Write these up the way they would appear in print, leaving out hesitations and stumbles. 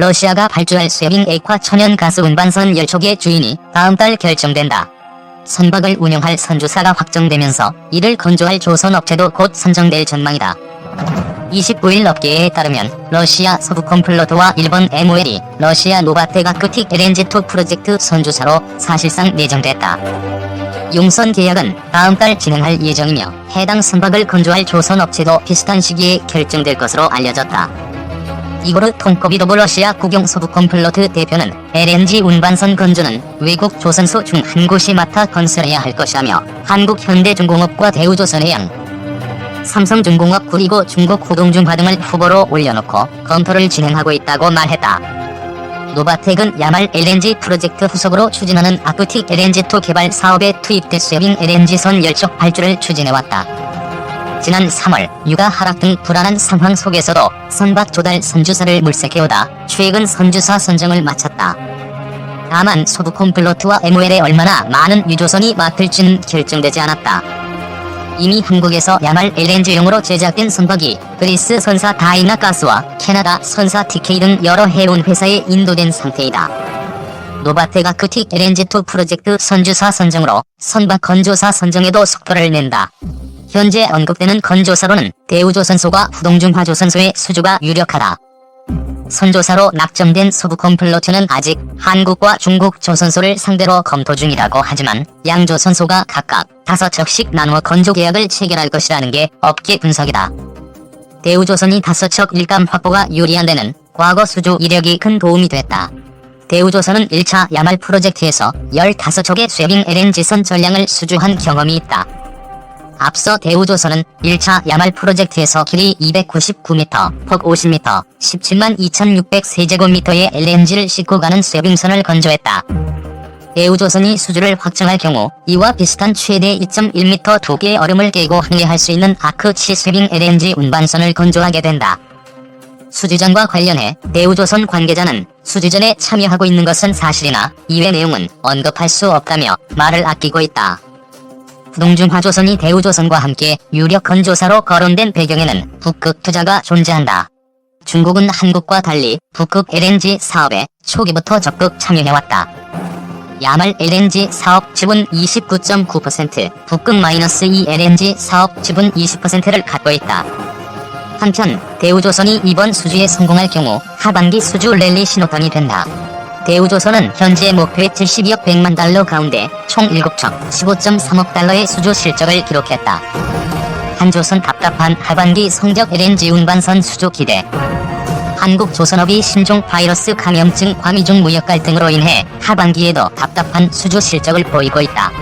러시아가 발주할 쇠빙 액화 천연 가스 운반선 10척의 주인이 다음 달 결정된다. 선박을 운영할 선주사가 확정되면서 이를 건조할 조선업체도 곧 선정될 전망이다. 29일 업계에 따르면 러시아 소브콤플로트와 일본 MOL이 러시아 노바텍 아크틱 LNG2 프로젝트 선주사로 사실상 내정됐다. 용선 계약은 다음 달 진행할 예정이며 해당 선박을 건조할 조선업체도 비슷한 시기에 결정될 것으로 알려졌다. 이고르 통코비도브 러시아 국영 소브콤플로트 대표는 LNG 운반선 건조는 외국 조선소 중 한 곳이 맡아 건설해야 할 것이라며 한국현대중공업과 대우조선해양, 삼성중공업 그리고 중국 후동중화 등을 후보로 올려놓고 검토를 진행하고 있다고 말했다. 노바텍은 야말 LNG 프로젝트 후속으로 추진하는 아크틱 LNG2 개발 사업에 투입돼 쇠빙 LNG선 10척 발주를 추진해왔다. 지난 3월 유가 하락 등 불안한 상황 속에서도 선박 조달 선주사를 물색해오다 최근 선주사 선정을 마쳤다. 다만 소브콤플로트와 MOL에 얼마나 많은 유조선이 맡을지는 결정되지 않았다. 이미 한국에서 야말 LNG용으로 제작된 선박이 그리스 선사 다이나 가스와 캐나다 선사 TK 등 여러 해운 회사에 인도된 상태이다. 노바텍 아크틱 LNG2 프로젝트 선주사 선정으로 선박 건조사 선정에도 속도를 낸다. 현재 언급되는 건조사로는 대우조선소가 후동중화조선소의 수주가 유력하다. 선조사로 낙점된 소브콤플로트는 아직 한국과 중국 조선소를 상대로 검토 중이라고 하지만 양조선소가 각각 5척씩 나누어 건조 계약을 체결할 것이라는 게 업계 분석이다. 대우조선이 5척 일감 확보가 유리한 데는 과거 수주 이력이 큰 도움이 됐다. 대우조선은 1차 야말 프로젝트에서 15척의 쇠빙 LNG선 전량을 수주한 경험이 있다. 앞서 대우조선은 1차 야말 프로젝트에서 길이 299m, 폭 50m, 17만 2600세제곱미터의 LNG를 싣고 가는 쇠빙선을 건조했다. 대우조선이 수주를 확정할 경우 이와 비슷한 최대 2.1m 2개의 얼음을 깨고 항해할 수 있는 아크7 쇠빙 LNG 운반선을 건조하게 된다. 수주전과 관련해 대우조선 관계자는 수주전에 참여하고 있는 것은 사실이나 이외 내용은 언급할 수 없다며 말을 아끼고 있다. 후동중화조선이 대우조선과 함께 유력 건조사로 거론된 배경에는 북극 투자가 존재한다. 중국은 한국과 달리 북극 LNG 사업에 초기부터 적극 참여해왔다. 야말 LNG 사업 지분 29.9%, 북극-2 LNG 사업 지분 20%를 갖고 있다. 한편 대우조선이 이번 수주에 성공할 경우 하반기 수주 랠리 신호탄이 된다. 대우조선은 현재 목표의 72억 100만 달러 가운데 총 7척 15.3억 달러의 수주 실적을 기록했다. 한조선 답답한 하반기 성적 LNG 운반선 수주 기대. 한국조선업이 신종 바이러스 감염증 과미중 무역 갈등으로 인해 하반기에도 답답한 수주 실적을 보이고 있다.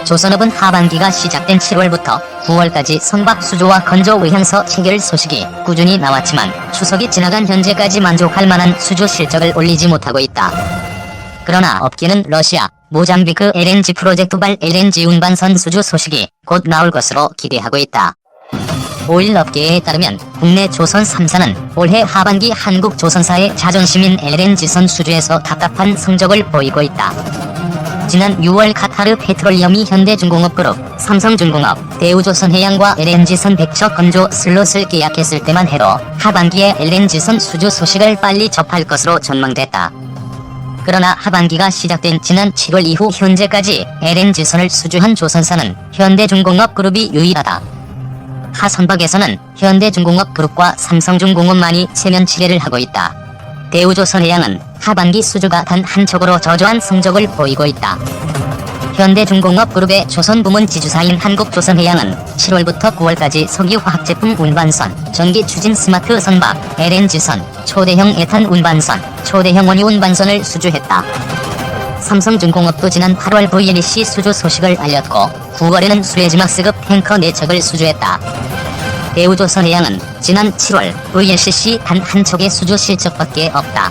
조선업은 하반기가 시작된 7월부터 9월까지 선박 수주와 건조 의향서 체결 소식이 꾸준히 나왔지만 추석이 지나간 현재까지 만족할 만한 수주 실적을 올리지 못하고 있다. 그러나 업계는 러시아, 모잠비크 LNG 프로젝트발 LNG 운반선 수주 소식이 곧 나올 것으로 기대하고 있다. 오일 업계에 따르면 국내 조선 3사는 올해 하반기 한국 조선사의 자존심인 LNG선 수주에서 답답한 성적을 보이고 있다. 지난 6월 카타르 페트롤리엄이 현대중공업 그룹, 삼성중공업, 대우조선해양과 LNG선 100척 건조 슬롯을 계약했을 때만 해도 하반기에 LNG선 수주 소식을 빨리 접할 것으로 전망됐다. 그러나 하반기가 시작된 지난 7월 이후 현재까지 LNG선을 수주한 조선사는 현대중공업 그룹이 유일하다. 하 선박에서는 현대중공업 그룹과 삼성중공업만이 체면 치레를 하고 있다. 대우조선해양은 하반기 수주가 단 한 척으로 저조한 성적을 보이고 있다. 현대중공업 그룹의 조선부문 지주사인 한국조선해양은 7월부터 9월까지 석유화학제품 운반선, 전기 추진 스마트 선박, LNG선, 초대형 에탄 운반선, 초대형 원유 운반선을 수주했다. 삼성중공업도 지난 8월 VLEC 수주 소식을 알렸고 9월에는 수에즈막스급 탱커 4척을 수주했다. 대우조선해양은 지난 7월 VLCC 단 한 척의 수주 실적밖에 없다.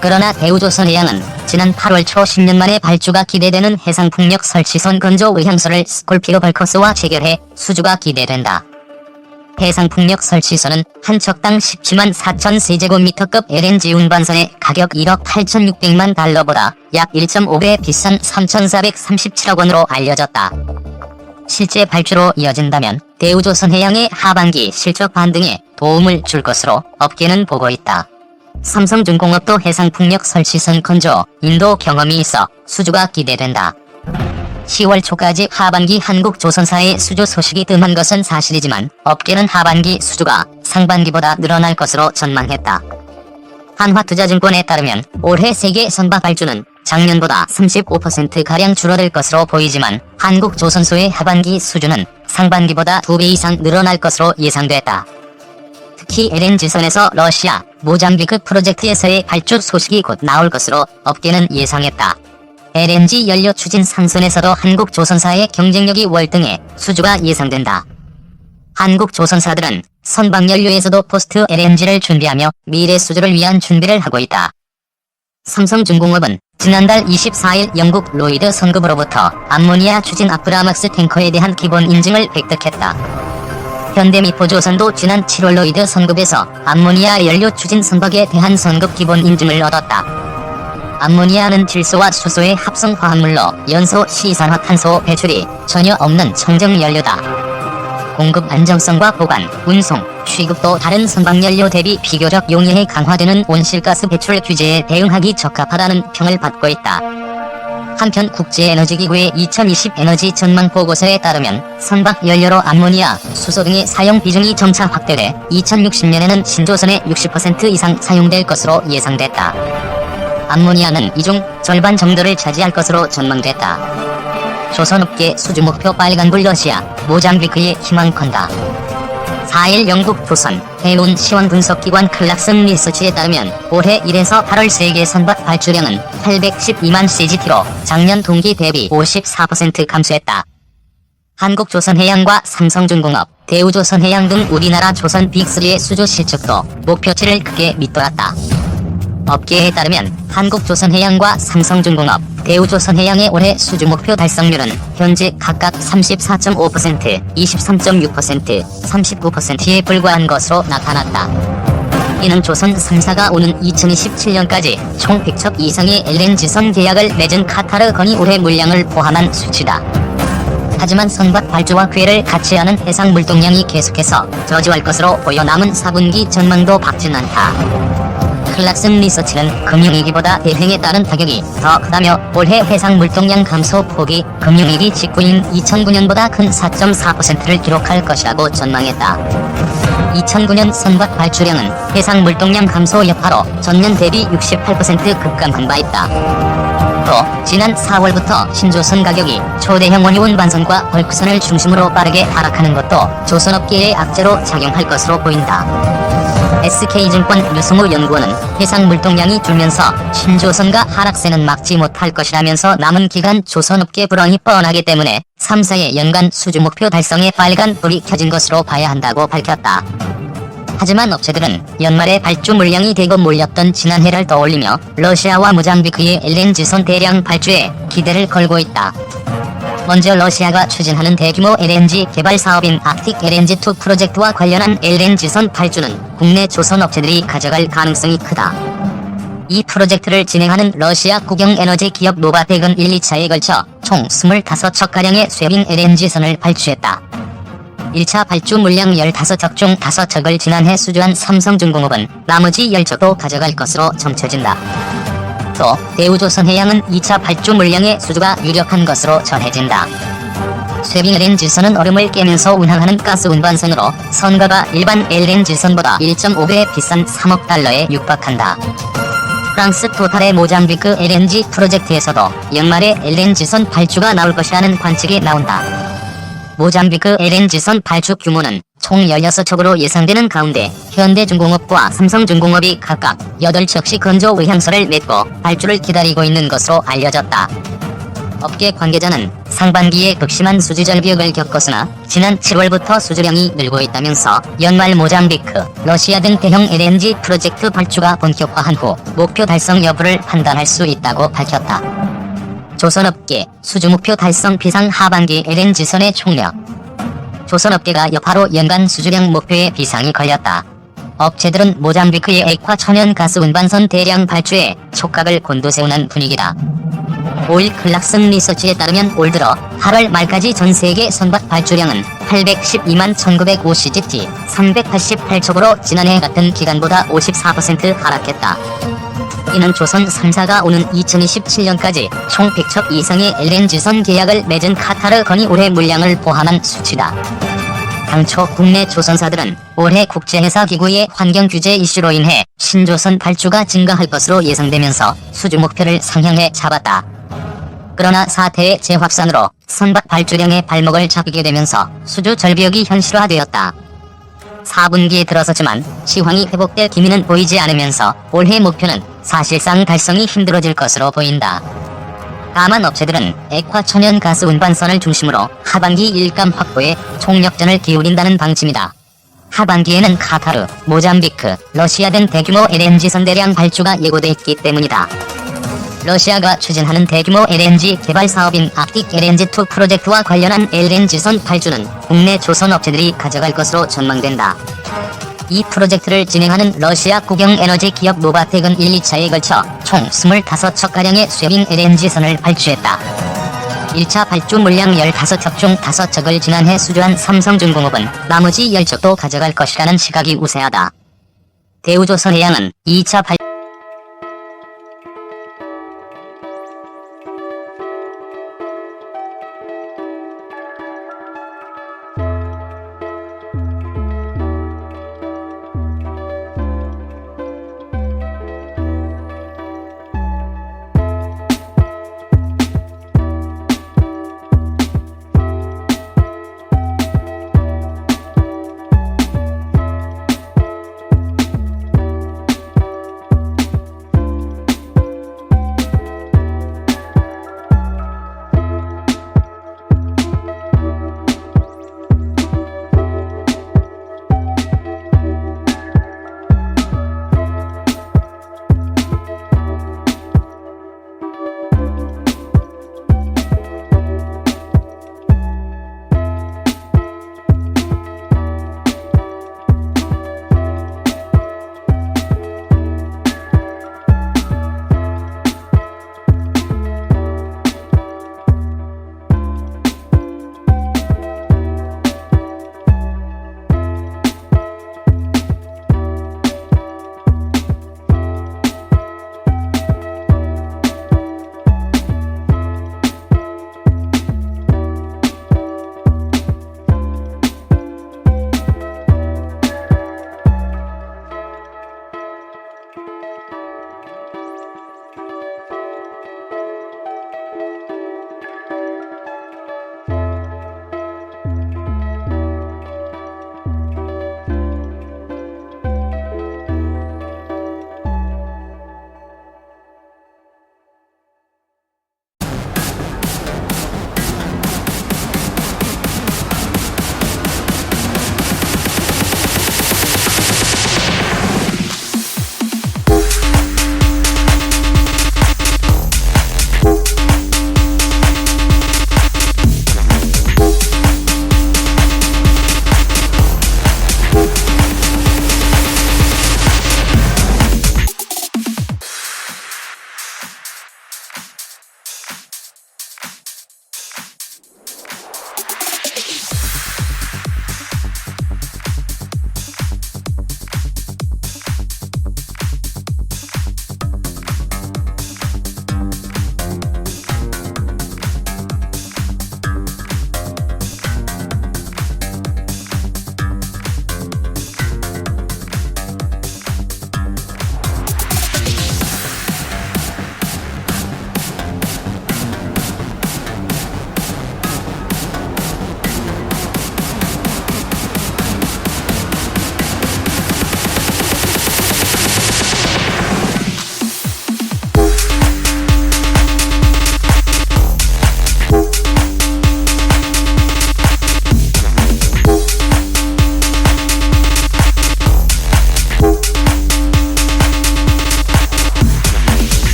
그러나 대우조선해양은 지난 8월 초 10년 만에 발주가 기대되는 해상풍력 설치선 건조 의향서를 스콜피오 벌커스와 체결해 수주가 기대된다. 해상풍력 설치선은 한 척당 17만 4천 세제곱미터급 LNG 운반선의 가격 1억 8,600만 달러보다 약 1.5배 비싼 3,437억 원으로 알려졌다. 실제 발주로 이어진다면 대우조선해양의 하반기 실적 반등에 도움을 줄 것으로 업계는 보고 있다. 삼성중공업도 해상풍력 설치선 건조, 인도 경험이 있어 수주가 기대된다. 10월 초까지 하반기 한국조선사의 수주 소식이 뜸한 것은 사실이지만 업계는 하반기 수주가 상반기보다 늘어날 것으로 전망했다. 한화투자증권에 따르면 올해 세계 선박 발주는 작년보다 35%가량 줄어들 것으로 보이지만 한국조선소의 하반기 수주는 상반기보다 2배 이상 늘어날 것으로 예상됐다. 특히 LNG선에서 러시아, 모잠비크 프로젝트에서의 발주 소식이 곧 나올 것으로 업계는 예상했다. LNG 연료 추진 상선에서도 한국조선사의 경쟁력이 월등해 수주가 예상된다. 한국조선사들은 선박연료에서도 포스트 LNG를 준비하며 미래 수주를 위한 준비를 하고 있다. 삼성중공업은 지난달 24일 영국 로이드 선급으로부터 암모니아 추진 아프라막스 탱커에 대한 기본 인증을 획득했다. 현대미포조선도 지난 7월 로이드 선급에서 암모니아 연료 추진 선박에 대한 선급 기본 인증을 얻었다. 암모니아는 질소와 수소의 합성 화합물로 연소 시이산화탄소 배출이 전혀 없는 청정 연료다. 공급 안정성과 보관, 운송, 취급도 다른 선박연료 대비 비교적 용이해 강화되는 온실가스 배출 규제에 대응하기 적합하다는 평을 받고 있다. 한편 국제에너지기구의 2020 에너지 전망 보고서에 따르면 선박 연료로 암모니아, 수소 등의 사용 비중이 점차 확대돼 2060년에는 신조선의 60% 이상 사용될 것으로 예상됐다. 암모니아는 이 중 절반 정도를 차지할 것으로 전망됐다. 조선업계 수주 목표 빨간불 러시아, 모잠비크의 희망 건다. 4일 영국 조선, 해운 시원 분석기관 클락슨 리서치에 따르면 올해 1에서 8월 세계 선박 발주량은 812만 CGT로 작년 동기 대비 54% 감소했다. 한국조선해양과 삼성중공업, 대우조선해양 등 우리나라 조선 빅3의 수주 실적도 목표치를 크게 밑돌았다. 업계에 따르면 한국조선해양과 삼성중공업, 대우조선해양의 올해 수주 목표 달성률은 현재 각각 34.5%, 23.6%, 39%에 불과한 것으로 나타났다. 이는 조선 3사가 오는 2027년까지 총 100척 이상의 LNG선 계약을 맺은 카타르 건의 올해 물량을 포함한 수치다. 하지만 선박 발주와 궤를 같이 하는 해상 물동량이 계속해서 저조할 것으로 보여 남은 4분기 전망도 밝진 않다. 클락슨 리서치는 금융위기보다 대행에 따른 타격이 더 크다며 올해 해상 물동량 감소 폭이 금융위기 직후인 2009년보다 큰 4.4%를 기록할 것이라고 전망했다. 2009년 선박 발주량은 해상 물동량 감소 여파로 전년 대비 68% 급감한 바 있다. 또 지난 4월부터 신조선 가격이 초대형 원유운 반선과 벌크선을 중심으로 빠르게 하락하는 것도 조선업계의 악재로 작용할 것으로 보인다. SK증권 유승우 연구원은 해상 물동량이 줄면서 신조선과 하락세는 막지 못할 것이라면서 남은 기간 조선업계 불황이 뻔하기 때문에 3사의 연간 수주 목표 달성에 빨간 불이 켜진 것으로 봐야 한다고 밝혔다. 하지만 업체들은 연말에 발주 물량이 대거 몰렸던 지난해를 떠올리며 러시아와 모잠비크의 LNG선 대량 발주에 기대를 걸고 있다. 먼저 러시아가 추진하는 대규모 LNG 개발 사업인 아크틱 LNG2 프로젝트와 관련한 LNG선 발주는 국내 조선업체들이 가져갈 가능성이 크다. 이 프로젝트를 진행하는 러시아 국영에너지 기업 노바텍은 1, 2차에 걸쳐 총 25척가량의 쇠빙 LNG선을 발주했다. 1차 발주 물량 15척 중 5척을 지난해 수주한 삼성중공업은 나머지 10척도 가져갈 것으로 점쳐진다. 또 대우조선해양은 2차 발주 물량의 수주가 유력한 것으로 전해진다. 쇠빙 LNG선은 얼음을 깨면서 운항하는 가스 운반선으로 선가가 일반 LNG선보다 1.5배 비싼 3억 달러에 육박한다. 프랑스 토탈의 모잠비크 LNG 프로젝트에서도 연말에 LNG선 발주가 나올 것이라는 관측이 나온다. 모잠비크 LNG선 발주 규모는 총 16척으로 예상되는 가운데 현대중공업과 삼성중공업이 각각 8척씩 건조 의향서를 맺고 발주를 기다리고 있는 것으로 알려졌다. 업계 관계자는 상반기에 극심한 수주 절벽을 겪었으나 지난 7월부터 수주량이 늘고 있다면서 연말 모잠비크, 러시아 등 대형 LNG 프로젝트 발주가 본격화한 후 목표 달성 여부를 판단할 수 있다고 밝혔다. 조선업계 수주 목표 달성 비상 하반기 LNG선의 총력. 조선업계가 여파로 연간 수주량 목표에 비상이 걸렸다. 업체들은 모잠비크의 액화 천연가스 운반선 대량 발주에 촉각을 곤두세우는 분위기다. 오일 클락슨 리서치에 따르면 올 들어 8월 말까지 전 세계 선박 발주량은 812만 1950gt 388척으로 지난해 같은 기간보다 54% 하락했다. 이는 조선 3사가 오는 2027년까지 총 100척 이상의 LNG선 계약을 맺은 카타르 건의 올해 물량을 포함한 수치다. 당초 국내 조선사들은 올해 국제회사 기구의 환경 규제 이슈로 인해 신조선 발주가 증가할 것으로 예상되면서 수주 목표를 상향해 잡았다. 그러나 사태의 재확산으로 선박 발주량의 발목을 잡게 되면서 수주 절벽이 현실화되었다. 4분기에 들어서지만 시황이 회복될 기미는 보이지 않으면서 올해 목표는 사실상 달성이 힘들어질 것으로 보인다. 다만 업체들은 액화 천연가스 운반선을 중심으로 하반기 일감 확보에 총력전을 기울인다는 방침이다. 하반기에는 카타르, 모잠비크, 러시아 등 대규모 LNG선 대량 발주가 예고돼 있기 때문이다. 러시아가 추진하는 대규모 LNG 개발 사업인 아틱 LNG2 프로젝트와 관련한 LNG선 발주는 국내 조선 업체들이 가져갈 것으로 전망된다. 이 프로젝트를 진행하는 러시아 국영에너지 기업 노바텍은 1, 2차에 걸쳐 총 25척가량의 쇠빙 LNG선을 발주했다. 1차 발주 물량 15척 중 5척을 지난해 수주한 삼성중공업은 나머지 10척도 가져갈 것이라는 시각이 우세하다. 대우조선해양은 2차 발주